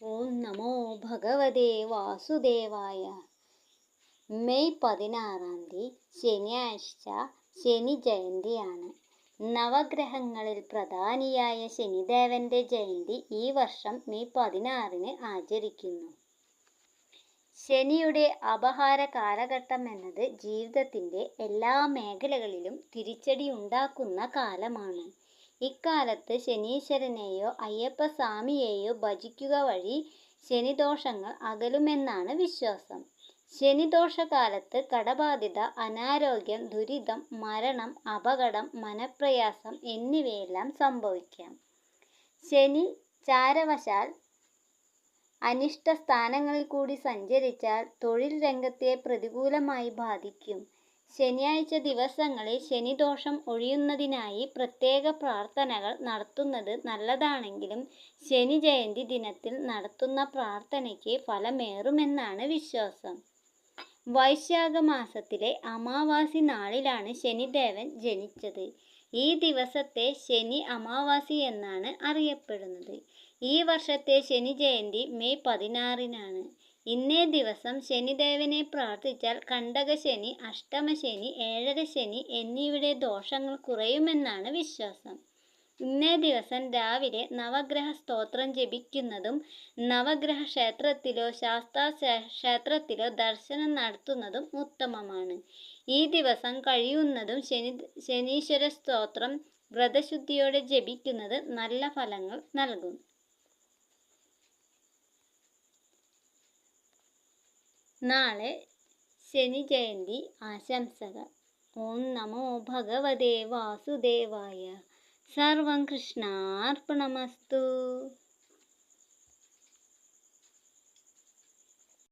ഓം നമോ ഭഗവതേ വാസുദേവായ. മെയ് 16 ശനിയാഴ്ച ശനി ജയന്തിയാണ്. നവഗ്രഹങ്ങളിൽ പ്രധാനിയായ ശനിദേവന്റെ ജയന്തി ഈ വർഷം മെയ് 16 ആചരിക്കുന്നു. ശനിയുടെ അപഹാര കാലഘട്ടം എന്നത് ജീവിതത്തിൻ്റെ എല്ലാ മേഖലകളിലും തിരിച്ചടിയുണ്ടാക്കുന്ന കാലമാണ്. ഇക്കാലത്ത് ശനീശ്വരനെയോ അയ്യപ്പസ്വാമിയെയോ ഭജിക്കുക വഴി ശനിദോഷങ്ങൾ അകലുമെന്നാണ് വിശ്വാസം. ശനിദോഷകാലത്ത് കടബാധ്യത, അനാരോഗ്യം, ദുരിതം, മരണം, അപകടം, മനപ്രയാസം എന്നിവയെല്ലാം സംഭവിക്കാം. ശനി ചാരവശാൽ അനിഷ്ട സ്ഥാനങ്ങളിൽ കൂടി സഞ്ചരിച്ചാൽ തൊഴിൽ രംഗത്തെ പ്രതികൂലമായി ബാധിക്കും. ശനിയാഴ്ച ദിവസങ്ങളിൽ ശനിദോഷം ഒഴിയുന്നതിനായി പ്രത്യേക പ്രാർത്ഥനകൾ നടത്തുന്നത് നല്ലതാണെങ്കിലും ശനി ജയന്തി ദിനത്തിൽ നടത്തുന്ന പ്രാർത്ഥനയ്ക്ക് ഫലമേറുമെന്നാണ് വിശ്വാസം. വൈശാഖ മാസത്തിലെ അമാവാസി നാളിലാണ് ശനിദേവൻ ജനിച്ചത്. ഈ ദിവസത്തെ ശനി അമാവാസി എന്നാണ് അറിയപ്പെടുന്നത്. ഈ വർഷത്തെ ശനി ജയന്തി മെയ് 16 ഇന്നേ ദിവസം ശനിദേവനെ പ്രാർത്ഥിച്ചാൽ കണ്ടകശനി, അഷ്ടമശനി, ഏഴരശനി എന്നിവയുടെ ദോഷങ്ങൾ കുറയുമെന്നാണ് വിശ്വാസം. ഇന്നേ ദിവസം രാവിലെ നവഗ്രഹ സ്തോത്രം ജപിക്കുന്നതും നവഗ്രഹ ക്ഷേത്രത്തിലോ ശാസ്താ ക്ഷേത്രത്തിലോ ദർശനം നടത്തുന്നതും ഉത്തമമാണ്. ഈ ദിവസം കഴിയുന്നതും ശനീശ്വര സ്തോത്രം വ്രതശുദ്ധിയോടെ ജപിക്കുന്നത് നല്ല ഫലങ്ങൾ നൽകും. നാളെ ശനി ജയന്തി ആശംസകൾ. ഓം നമോ ഭഗവതേ വാസുദേവായ. സർവം കൃഷ്ണാർപ്പണമസ്തു.